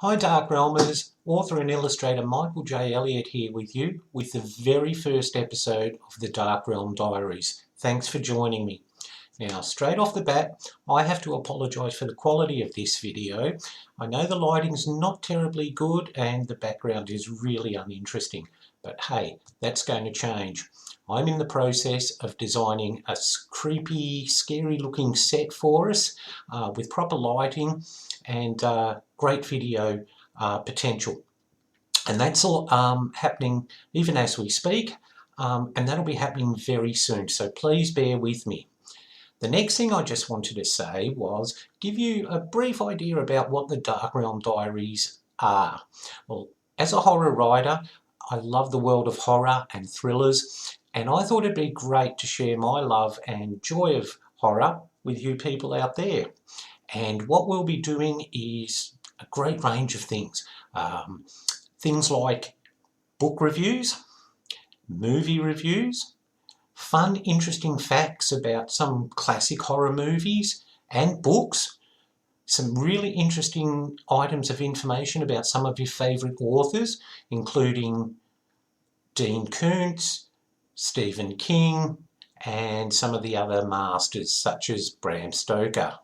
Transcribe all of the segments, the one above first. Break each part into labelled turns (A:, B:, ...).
A: Hi Dark Realmers, author and illustrator Michael J. Elliott here with you with the very first episode of the Dark Realm Diaries. Thanks for joining me. Now, straight off the bat, I have to apologise for the quality of this video. I know the lighting's not terribly good and the background is really uninteresting, but hey, that's going to change. I'm in the process of designing a creepy, scary looking set for us with proper lighting and great video potential. And that's all happening even as we speak, and that'll be happening very soon, so please bear with me. The next thing I just wanted to say was give you a brief idea about what the Dark Realm Diaries are. Well, as a horror writer, I love the world of horror and thrillers, and I thought it'd be great to share my love and joy of horror with you people out there. And what we'll be doing is a great range of things. Things like book reviews, movie reviews, fun, interesting facts about some classic horror movies and books, some really interesting items of information about some of your favourite authors, including Dean Koontz, Stephen King, and some of the other masters such as Bram Stoker.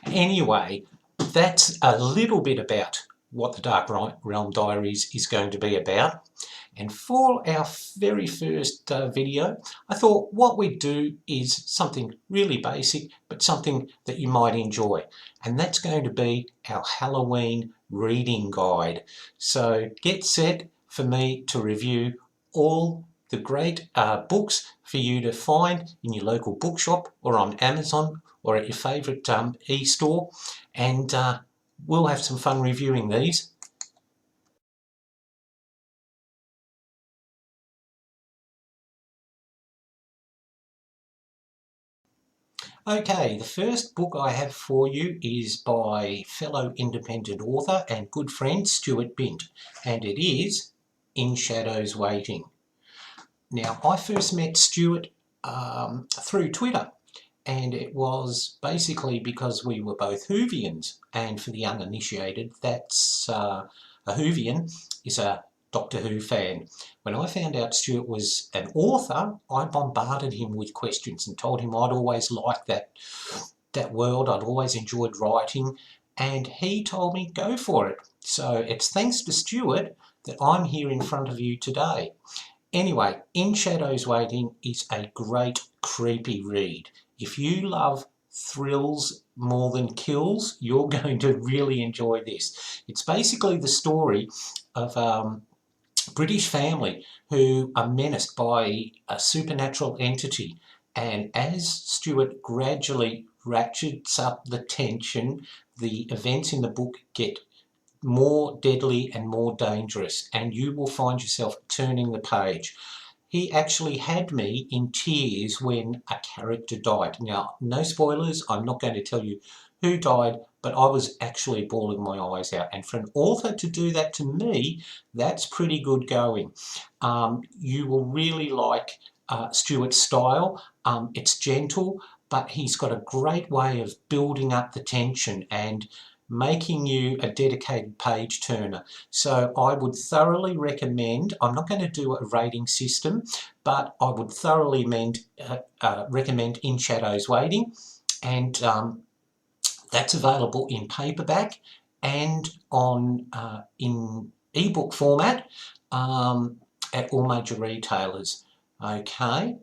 A: Anyway, that's a little bit about what the Dark Realm Diaries is going to be about. And for our very first video, I thought what we'd do is something really basic, but something that you might enjoy. And that's going to be our Halloween reading guide. So get set for me to review all the great books for you to find in your local bookshop or on Amazon or at your favourite e-store. And we'll have some fun reviewing these. Okay, the first book I have for you is by fellow independent author and good friend Stuart Bint, and it is In Shadows Waiting. Now, I first met Stuart through Twitter, and it was basically because we were both Whovians, and for the uninitiated, that's a Whovian is a Doctor Who fan. When I found out Stuart was an author, I bombarded him with questions and told him I'd always liked that world, I'd always enjoyed writing, and he told me go for it. So it's thanks to Stuart that I'm here in front of you today. Anyway, In Shadows Waiting is a great creepy read. If you love thrills more than kills, you're going to really enjoy this. It's basically the story of British family who are menaced by a supernatural entity, and as Stuart gradually ratchets up the tension, the events in the book get more deadly and more dangerous, and you will find yourself turning the page. He actually had me in tears when a character died. Now, no spoilers, I'm not going to tell you who died, but I was actually bawling my eyes out. And for an author to do that to me, that's pretty good going. You will really like Stuart's style. It's gentle, but he's got a great way of building up the tension and making you a dedicated page turner. So I would thoroughly recommend, I'm not going to do a rating system, but I would thoroughly recommend In Shadows Waiting, and that's available in paperback and on in ebook format at all major retailers. Okay.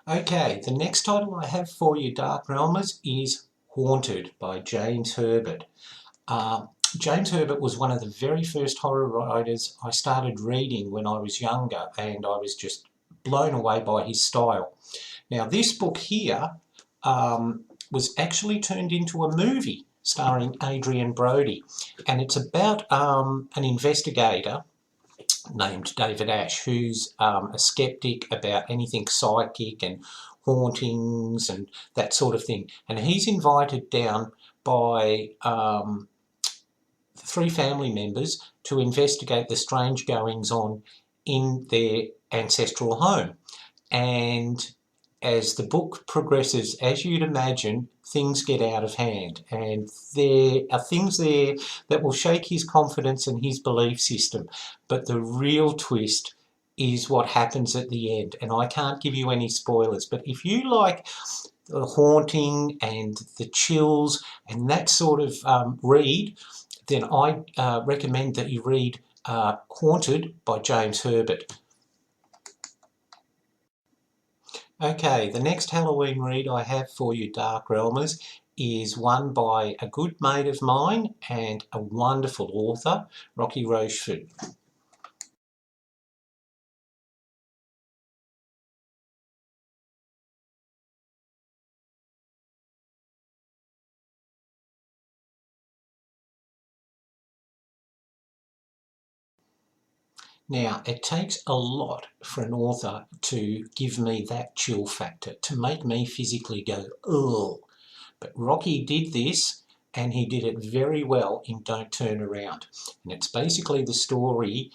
A: Okay, the next title I have for you, Dark Realmers, is Haunted by James Herbert. James Herbert was one of the very first horror writers I started reading when I was younger, and I was just blown away by his style. Now, this book here was actually turned into a movie starring Adrian Brody, and it's about an investigator named David Ash, who's a skeptic about anything psychic and hauntings and that sort of thing. And he's invited down by three family members to investigate the strange goings on in their ancestral home. and as the book progresses, as you'd imagine, things get out of hand, and there are things there that will shake his confidence and his belief system. But the real twist is what happens at the end, and I can't give you any spoilers, but if you like the haunting and the chills and that sort of read, then I recommend that you read Haunted by James Herbert. Okay, the next Halloween read I have for you, Dark Realmers, is one by a good mate of mine and a wonderful author, Rocky Rochefort. Now, it takes a lot for an author to give me that chill factor, to make me physically go, ugh. But Rocky did this, and he did it very well in Don't Turn Around. And it's basically the story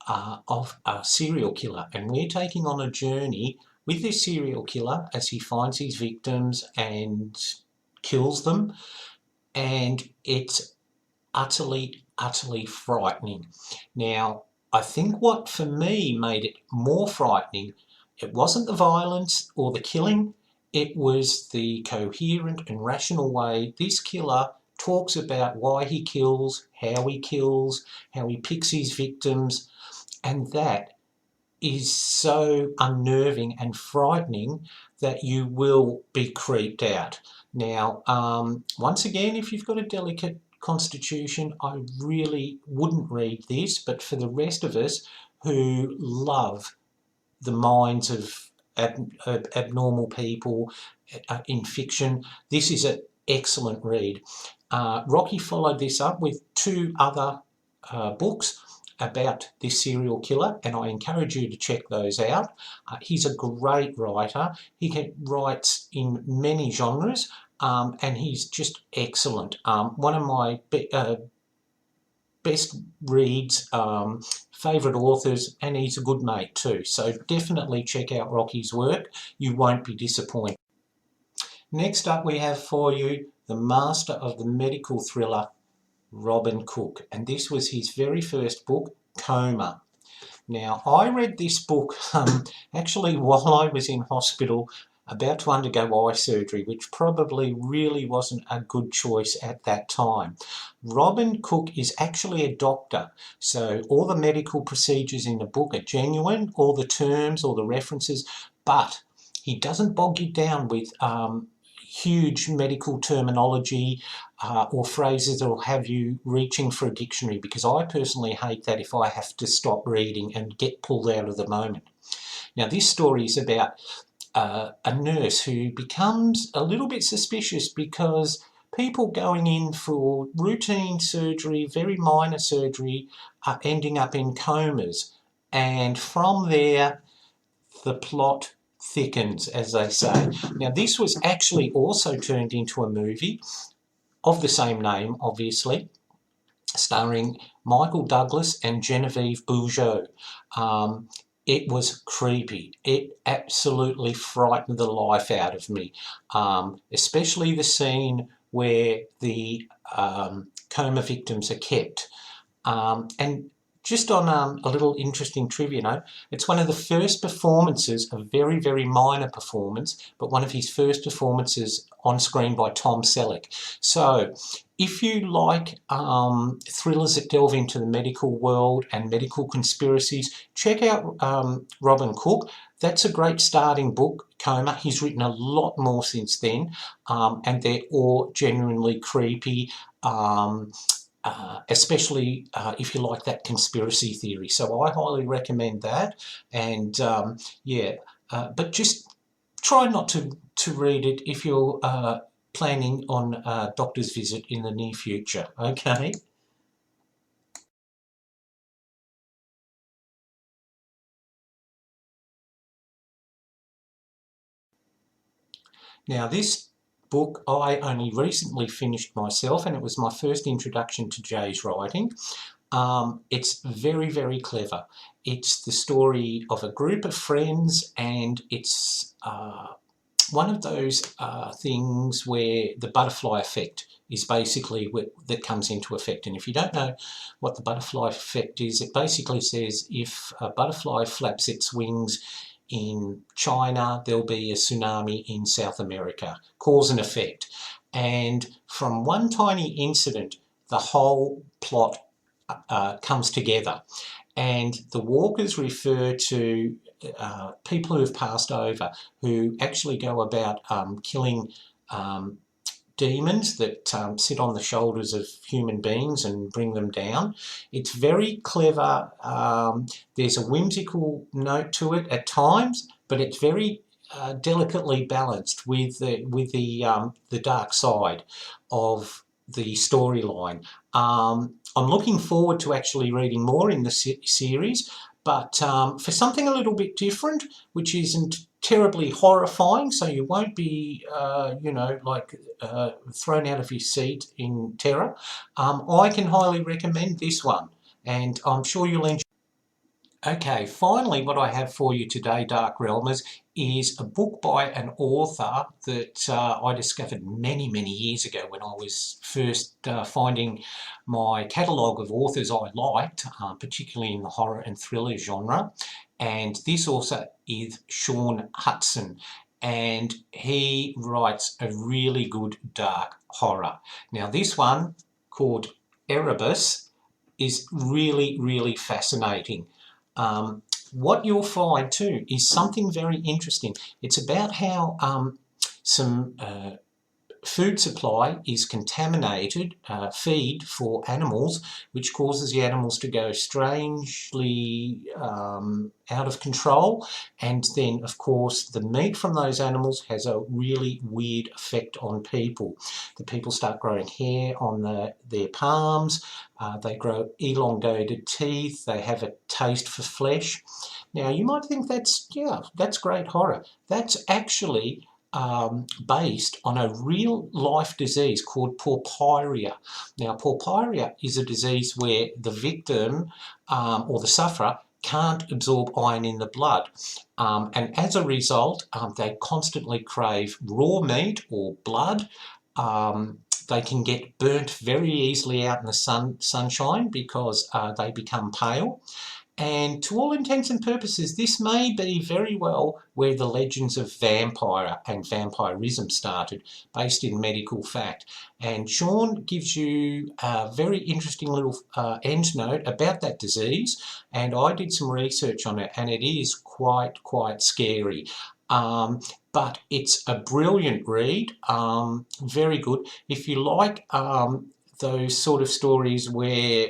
A: of a serial killer, and we're taking on a journey with this serial killer as he finds his victims and kills them, and it's utterly frightening. Now, I think what for me made it more frightening, it wasn't the violence or the killing, it was the coherent and rational way this killer talks about why he kills, how he picks his victims, and that is so unnerving and frightening that you will be creeped out. Now, once again, if you've got a delicate constitution, I really wouldn't read this, but for the rest of us who love the minds of abnormal people in fiction, this is an excellent read. Rocky followed this up with two other books about this serial killer, and I encourage you to check those out. He's a great writer. He writes in many genres, and he's just excellent. One of my best reads, favourite authors, and he's a good mate too. So definitely check out Rocky's work. You won't be disappointed. Next up we have for you the master of the medical thriller, Robin Cook, and this was his very first book, Coma. Now, I read this book actually while I was in hospital about to undergo eye surgery, which probably really wasn't a good choice at that time. Robin Cook is actually a doctor, so all the medical procedures in the book are genuine, all the terms, all the references, but he doesn't bog you down with huge medical terminology or phrases that will have you reaching for a dictionary, because I personally hate that if I have to stop reading and get pulled out of the moment. Now, this story is about a nurse who becomes a little bit suspicious because people going in for routine surgery, very minor surgery, are ending up in comas. And from there, the plot thickens, as they say. Now, this was actually also turned into a movie of the same name, obviously, starring Michael Douglas and Genevieve Bujold. It was creepy. It absolutely frightened the life out of me, especially the scene where the coma victims are kept. And just on a little interesting trivia note, it's one of the first performances, a very minor performance, but one of his first performances on screen by Tom Selleck. So if you like thrillers that delve into the medical world and medical conspiracies, check out Robin Cook. That's a great starting book, Coma. He's written a lot more since then, and they're all genuinely creepy. Especially if you like that conspiracy theory. So I highly recommend that. And but just try not to read it if you're planning on a doctor's visit in the near future, okay? Now, this book I only recently finished myself, and it was my first introduction to Jay's writing. It's very, very clever. It's the story of a group of friends, and it's one of those things where the butterfly effect is basically that comes into effect. And if you don't know what the butterfly effect is, it basically says if a butterfly flaps its wings in China, there'll be a tsunami in South America. Cause and effect. And from one tiny incident, the whole plot comes together. And the walkers refer to people who have passed over, who actually go about killing demons that sit on the shoulders of human beings and bring them down. It's very clever. There's a whimsical note to it at times, but it's very delicately balanced with the dark side of the storyline. I'm looking forward to actually reading more in the series, but for something a little bit different, which isn't terribly horrifying, so you won't be, thrown out of your seat in terror, I can highly recommend this one, and I'm sure you'll enjoy. Okay, finally what I have for you today, Dark Realmers, is a book by an author that I discovered many, many years ago when I was first finding my catalogue of authors I liked, particularly in the horror and thriller genre. And this author is Sean Hudson, and he writes a really good dark horror. Now this one, called Erebus, is really, really fascinating. What you'll find too is something very interesting. It's about how some food supply is contaminated, feed for animals, which causes the animals to go strangely out of control. And then, of course, the meat from those animals has a really weird effect on people. The people start growing hair on their palms, they grow elongated teeth, they have a taste for flesh. Now, you might think that's great horror. That's actually based on a real life disease called porphyria. Now, porphyria is a disease where the victim or the sufferer can't absorb iron in the blood, and as a result they constantly crave raw meat or blood. They can get burnt very easily out in the sunshine because they become pale. And to all intents and purposes, this may be very well where the legends of vampire and vampirism started, based in medical fact. And Sean gives you a very interesting little end note about that disease, and I did some research on it, and it is quite scary. But it's a brilliant read, very good. If you like those sort of stories where,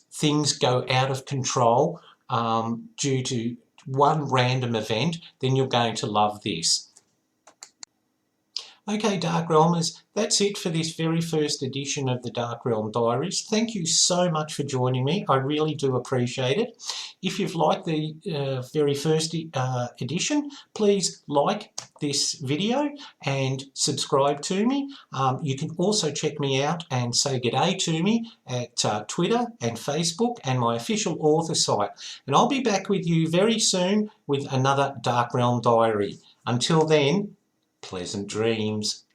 A: things go out of control due to one random event, then you're going to love this. Okay, Dark Realmers, that's it for this very first edition of the Dark Realm Diaries. Thank you so much for joining me. I really do appreciate it. If you've liked the very first edition, please like this video and subscribe to me. You can also check me out and say g'day to me at Twitter and Facebook and my official author site. And I'll be back with you very soon with another Dark Realm Diary. Until then, pleasant dreams.